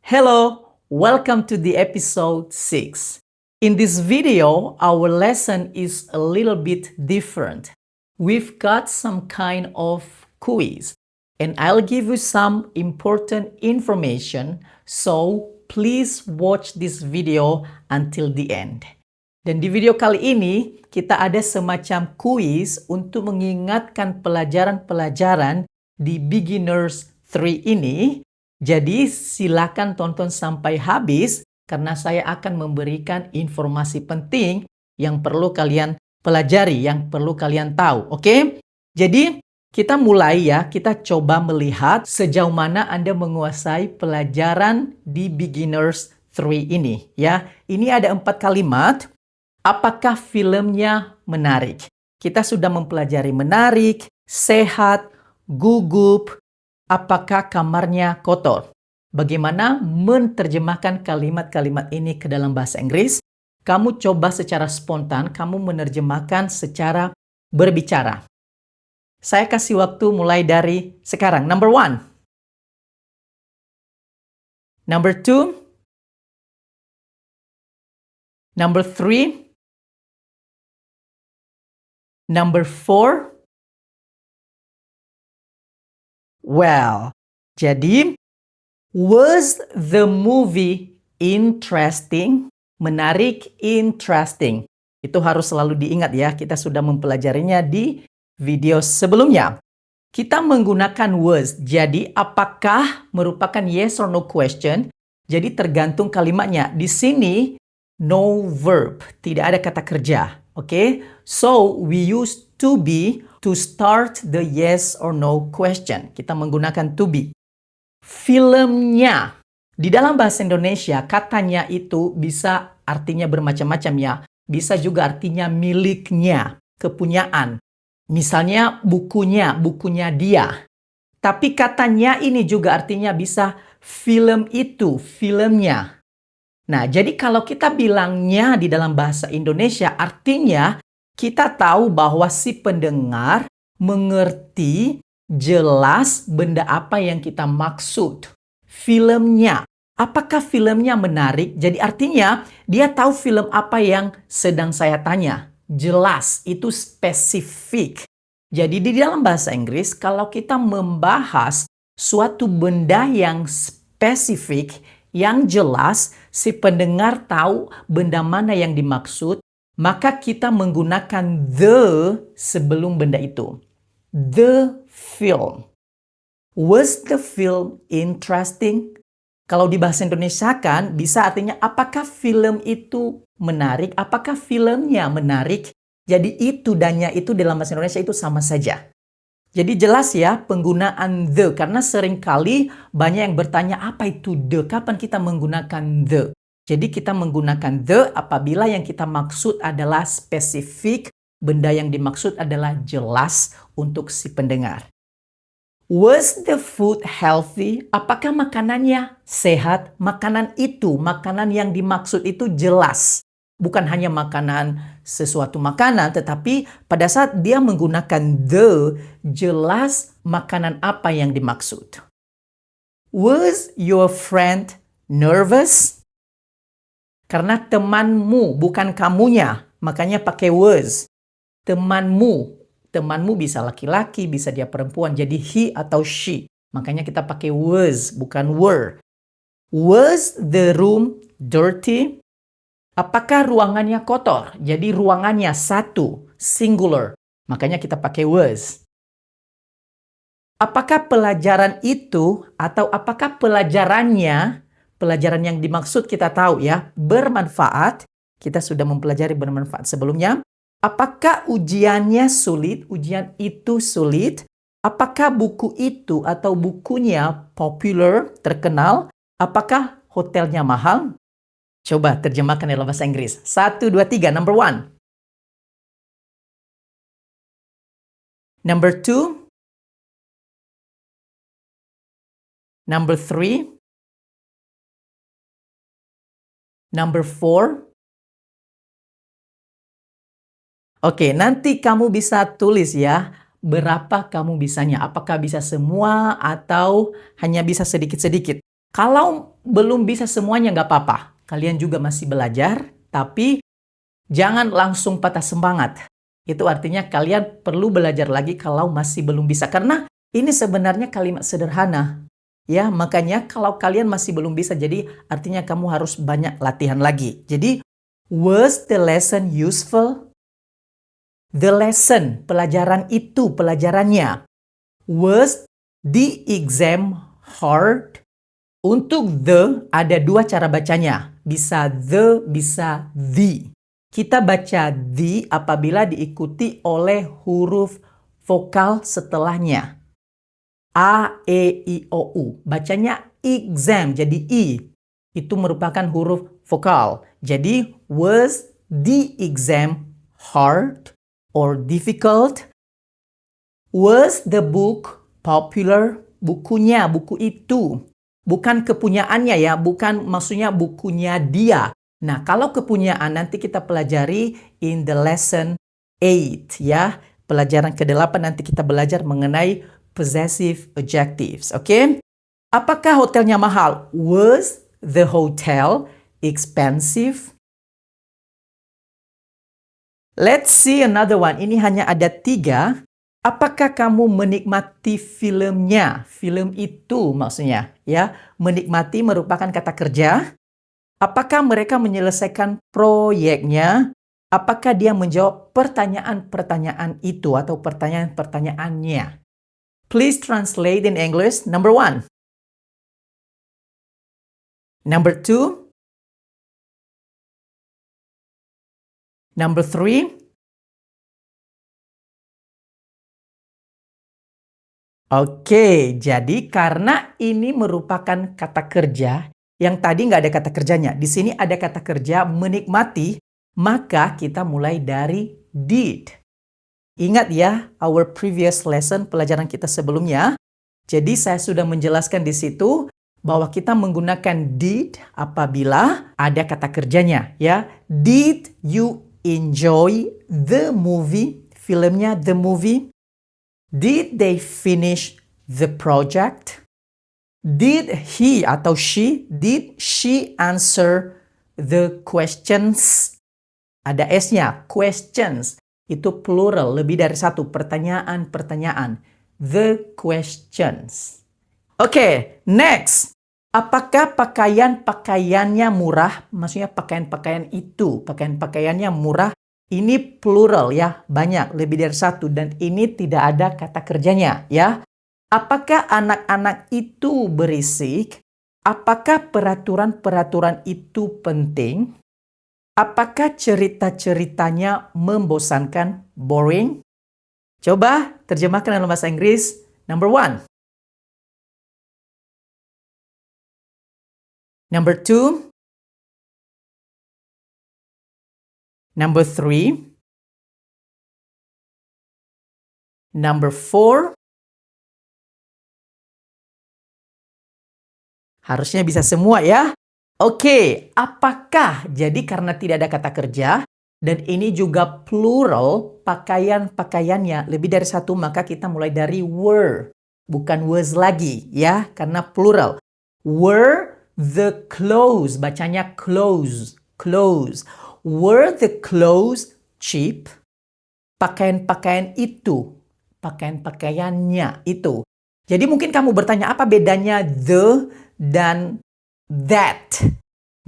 Hello, welcome to the episode 6. In this video, our lesson is a little bit different. We've got some kind of quiz, and I'll give you some important information, so please watch this video until the end. Dan di video kali ini, kita ada semacam quiz untuk mengingatkan pelajaran-pelajaran di Beginners 3 ini. Jadi silakan tonton sampai habis karena saya akan memberikan informasi penting yang perlu kalian pelajari, yang perlu kalian tahu, oke? Jadi kita mulai ya, kita coba melihat sejauh mana Anda menguasai pelajaran di Beginners 3 ini ya. Ini ada 4 kalimat. Apakah filmnya menarik? Kita sudah mempelajari menarik, sehat, gugup. Apakah kamarnya kotor? Bagaimana menerjemahkan kalimat-kalimat ini ke dalam bahasa Inggris? Kamu coba secara spontan, kamu menerjemahkan secara berbicara. Saya kasih waktu mulai dari sekarang. Number 1. Number 2. Number 3. Number 4. Well, jadi was the movie interesting? Menarik, interesting. Itu harus selalu diingat ya, kita sudah mempelajarinya di video sebelumnya. Kita menggunakan was, jadi apakah merupakan yes or no question? Jadi tergantung kalimatnya. Di sini, no verb, tidak ada kata kerja. Oke? So, we use to be to start the yes or no question. Kita menggunakan to be. Filmnya. Di dalam bahasa Indonesia, katanya itu bisa artinya bermacam-macam ya. Bisa juga artinya miliknya, kepunyaan. Misalnya bukunya dia. Tapi katanya ini juga artinya bisa film itu, filmnya. Nah, jadi kalau kita bilangnya di dalam bahasa Indonesia, artinya kita tahu bahwa si pendengar mengerti jelas benda apa yang kita maksud. Filmnya. Apakah filmnya menarik? Jadi artinya dia tahu film apa yang sedang saya tanya. Jelas, itu spesifik. Jadi di dalam bahasa Inggris, kalau kita membahas suatu benda yang spesifik, yang jelas, si pendengar tahu benda mana yang dimaksud, maka kita menggunakan the sebelum benda itu. The film. Was the film interesting? Kalau di bahasa Indonesia kan bisa artinya apakah film itu menarik? Apakah filmnya menarik? Jadi itu dannya itu dalam bahasa Indonesia itu sama saja. Jadi jelas ya penggunaan the, karena seringkali banyak yang bertanya apa itu the, kapan kita menggunakan the. Jadi kita menggunakan the apabila yang kita maksud adalah spesifik, benda yang dimaksud adalah jelas untuk si pendengar. Was the food healthy? Apakah makanannya sehat? Makanan yang dimaksud itu jelas. Bukan hanya makanan, sesuatu makanan, tetapi pada saat dia menggunakan the, jelas makanan apa yang dimaksud. Was your friend nervous? Karena temanmu, bukan kamunya, makanya pakai was. Temanmu bisa laki-laki, bisa dia perempuan, jadi he atau she. Makanya kita pakai was, bukan were. Was the room dirty? Apakah ruangannya kotor? Jadi ruangannya satu, singular. Makanya kita pakai was. Apakah pelajaran itu atau apakah pelajaran yang dimaksud kita tahu ya, bermanfaat? Kita sudah mempelajari bermanfaat sebelumnya. Apakah ujiannya sulit? Ujian itu sulit. Apakah buku itu atau bukunya popular, terkenal? Apakah hotelnya mahal? Coba terjemahkan dalam bahasa Inggris. 1, 2, 3. Number 1. Number 2. Number 3. Number 4. Oke, nanti kamu bisa tulis ya. Berapa kamu bisanya? Apakah bisa semua atau hanya bisa sedikit-sedikit? Kalau belum bisa semuanya nggak apa-apa. Kalian juga masih belajar, tapi jangan langsung patah semangat. Itu artinya kalian perlu belajar lagi kalau masih belum bisa. Karena ini sebenarnya kalimat sederhana. Ya, makanya kalau kalian masih belum bisa, jadi artinya kamu harus banyak latihan lagi. Jadi, was the lesson useful? The lesson, pelajaran itu, pelajarannya. Was the exam hard? Untuk the, ada dua cara bacanya. Bisa the, bisa the. Kita baca the apabila diikuti oleh huruf vokal setelahnya. A, E, I, O, U. Bacanya exam, jadi I. Itu merupakan huruf vokal. Jadi, was the exam hard or difficult? Was the book popular? Bukunya, buku itu. Bukan kepunyaannya ya, bukan maksudnya bukunya dia. Nah, kalau kepunyaan nanti kita pelajari in the lesson 8 ya. Pelajaran ke-8 nanti kita belajar mengenai possessive adjectives, oke? Apakah hotelnya mahal? Was the hotel expensive? Let's see another one. Ini hanya ada 3. Apakah kamu menikmati filmnya? Film itu maksudnya, ya. Menikmati merupakan kata kerja. Apakah mereka menyelesaikan proyeknya? Apakah dia menjawab pertanyaan-pertanyaan itu atau pertanyaan-pertanyaannya? Please translate in English. Number 1. Number 2. Number 3. Oke, jadi karena ini merupakan kata kerja, yang tadi nggak ada kata kerjanya. Di sini ada kata kerja menikmati, maka kita mulai dari did. Ingat ya, our previous lesson, pelajaran kita sebelumnya. Jadi saya sudah menjelaskan di situ bahwa kita menggunakan did apabila ada kata kerjanya. Ya, did you enjoy the movie? Filmnya the movie. Did they finish the project? Did he atau did she answer the questions? Ada S-nya, questions. Itu plural, lebih dari satu, pertanyaan-pertanyaan. The questions. Oke, next. Apakah pakaian-pakaiannya murah? Maksudnya pakaian-pakaian itu, pakaian-pakaiannya murah. Ini plural ya, banyak, lebih dari satu. Dan ini tidak ada kata kerjanya ya. Apakah anak-anak itu berisik? Apakah peraturan-peraturan itu penting? Apakah cerita-ceritanya membosankan, boring? Coba terjemahkan dalam bahasa Inggris. Number 1. Number 2. Number 3. Number 4. Harusnya bisa semua ya. Oke, apakah? Jadi karena tidak ada kata kerja, dan ini juga plural, pakaian-pakaiannya lebih dari satu, maka kita mulai dari were. Bukan was lagi ya, karena plural. Were the clothes, bacanya clothes, clothes. Were the clothes cheap? Pakaian-pakaian itu, pakaian-pakaiannya itu. Jadi mungkin kamu bertanya apa bedanya the dan that.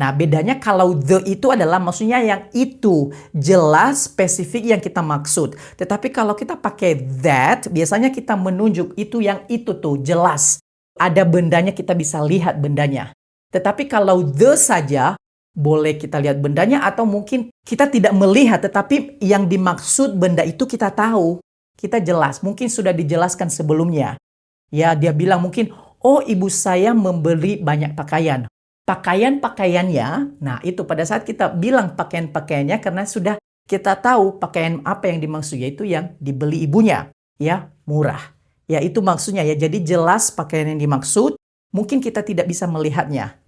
Nah, bedanya kalau the itu adalah maksudnya yang itu, jelas, spesifik yang kita maksud. Tetapi kalau kita pakai that, biasanya kita menunjuk itu yang itu tuh, jelas. Ada bendanya, kita bisa lihat bendanya. Tetapi kalau the saja, boleh kita lihat bendanya atau mungkin kita tidak melihat, tetapi yang dimaksud benda itu kita tahu. Kita jelas, mungkin sudah dijelaskan sebelumnya. Ya, dia bilang mungkin, oh ibu saya membeli banyak pakaian. Pakaian-pakaiannya, nah itu pada saat kita bilang pakaian-pakaiannya karena sudah kita tahu pakaian apa yang dimaksud, yaitu yang dibeli ibunya. Ya, murah. Ya, itu maksudnya ya. Jadi jelas pakaian yang dimaksud, mungkin kita tidak bisa melihatnya.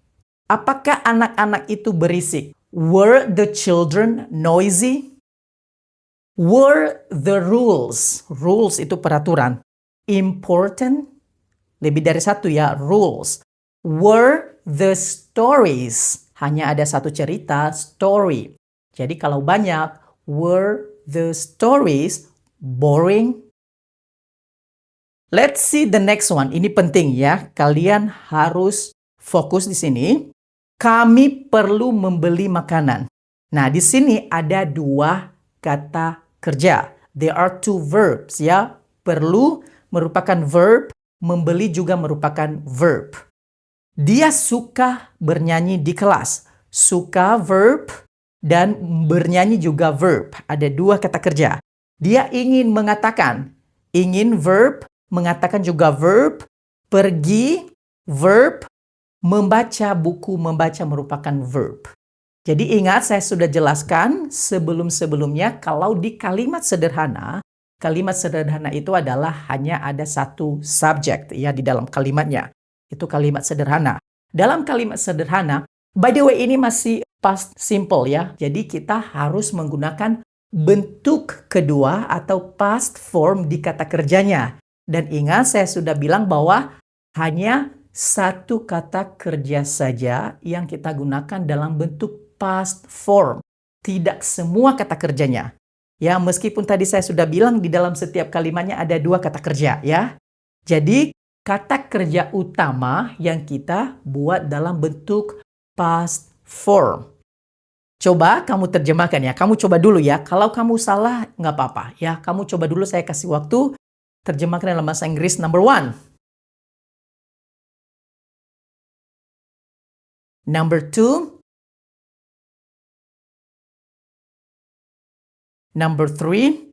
Apakah anak-anak itu berisik? Were the children noisy? Were the rules? Rules itu peraturan. Important? Lebih dari satu ya, rules. Were the stories. Hanya ada satu cerita, story. Jadi kalau banyak, were the stories boring? Let's see the next one. Ini penting ya. Kalian harus fokus di sini. Kami perlu membeli makanan. Nah, di sini ada dua kata kerja. There are two verbs ya. Perlu merupakan verb, membeli juga merupakan verb. Dia suka bernyanyi di kelas. Suka verb dan bernyanyi juga verb. Ada dua kata kerja. Dia ingin mengatakan. Ingin verb, mengatakan juga verb. Pergi verb. Membaca buku, membaca merupakan verb. Jadi ingat saya sudah jelaskan sebelum-sebelumnya kalau di kalimat sederhana itu adalah hanya ada satu subjek ya di dalam kalimatnya. Itu kalimat sederhana. Dalam kalimat sederhana, by the way ini masih past simple ya. Jadi kita harus menggunakan bentuk kedua atau past form di kata kerjanya. Dan ingat saya sudah bilang bahwa hanya satu kata kerja saja yang kita gunakan dalam bentuk past form. Tidak semua kata kerjanya. Ya, meskipun tadi saya sudah bilang di dalam setiap kalimatnya ada dua kata kerja ya. Jadi, kata kerja utama yang kita buat dalam bentuk past form. Coba kamu terjemahkan ya. Kamu coba dulu ya. Kalau kamu salah, nggak apa-apa ya. Kamu coba dulu, saya kasih waktu. Terjemahkan dalam bahasa Inggris number 1. Number 2. Number 3.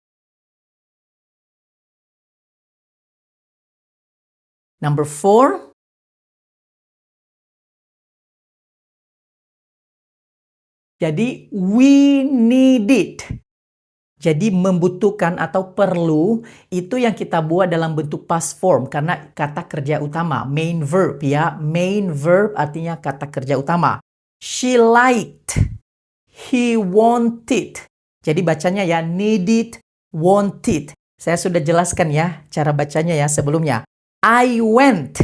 Number 4. Jadi, we need it. Jadi, membutuhkan atau perlu, itu yang kita buat dalam bentuk past form. Karena kata kerja utama, main verb ya. Main verb artinya kata kerja utama. She liked. He wanted. Jadi, bacanya ya, needed, wanted. Saya sudah jelaskan ya, cara bacanya ya sebelumnya. I went.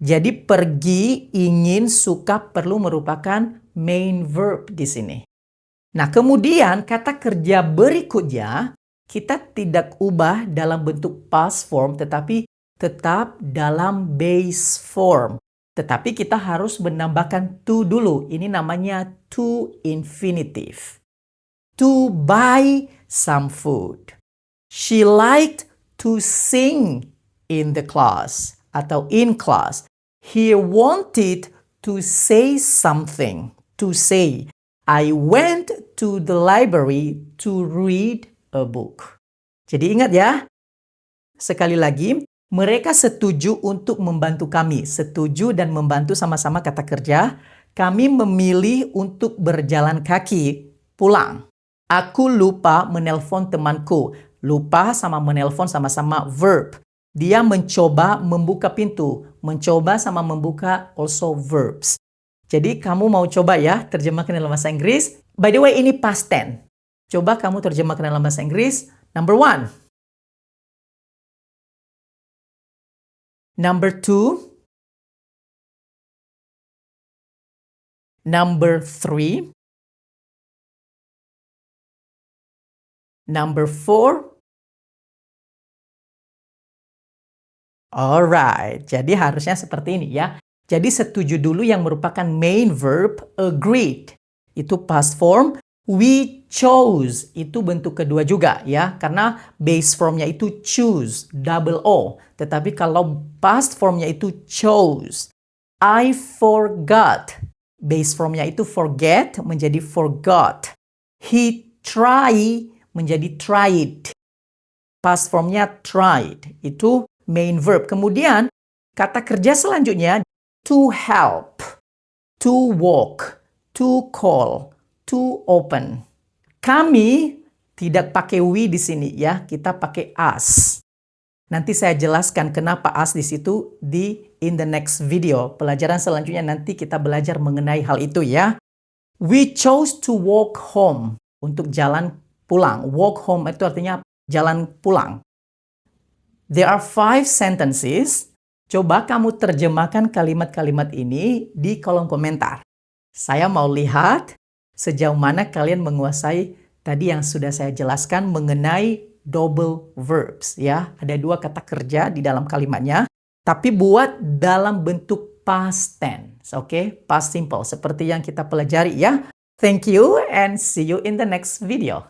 Jadi, pergi, ingin, suka, perlu merupakan main verb di sini. Nah, kemudian kata kerja berikutnya kita tidak ubah dalam bentuk past form tetapi tetap dalam base form. Tetapi kita harus menambahkan to dulu. Ini namanya to infinitive. To buy some food. She liked to sing in the class atau in class. He wanted to say something. To say, I went to the library to read a book. Jadi ingat ya, sekali lagi, mereka setuju untuk membantu kami. Setuju dan membantu sama-sama kata kerja. Kami memilih untuk berjalan kaki pulang. Aku lupa menelpon temanku. Lupa sama menelpon sama-sama verb. Dia mencoba membuka pintu. Mencoba sama membuka also verbs. Jadi kamu mau coba ya terjemahkan dalam bahasa Inggris. By the way ini past tense. Coba kamu terjemahkan dalam bahasa Inggris. Number 1. Number 2. Number 3. Number 4. Alright, jadi harusnya seperti ini ya. Jadi setuju dulu yang merupakan main verb, agreed. Itu past form. We chose. Itu bentuk kedua juga ya. Karena base formnya itu choose, double O. Tetapi kalau past formnya itu chose. I forgot. Base formnya itu forget menjadi forgot. He tried menjadi tried. Past formnya tried. Itu main verb. Kemudian kata kerja selanjutnya to help, to walk, to call, to open. Kami tidak pakai we di sini ya, kita pakai us. Nanti saya jelaskan kenapa us di situ in the next video. Pelajaran selanjutnya nanti kita belajar mengenai hal itu ya. We chose to walk home, untuk jalan pulang. Walk home itu artinya jalan pulang. There are 5 sentences. Coba kamu terjemahkan kalimat-kalimat ini di kolom komentar. Saya mau lihat sejauh mana kalian menguasai tadi yang sudah saya jelaskan mengenai double verbs ya. Ada 2 kata kerja di dalam kalimatnya, tapi buat dalam bentuk past tense, oke? Past simple seperti yang kita pelajari ya. Thank you and see you in the next video.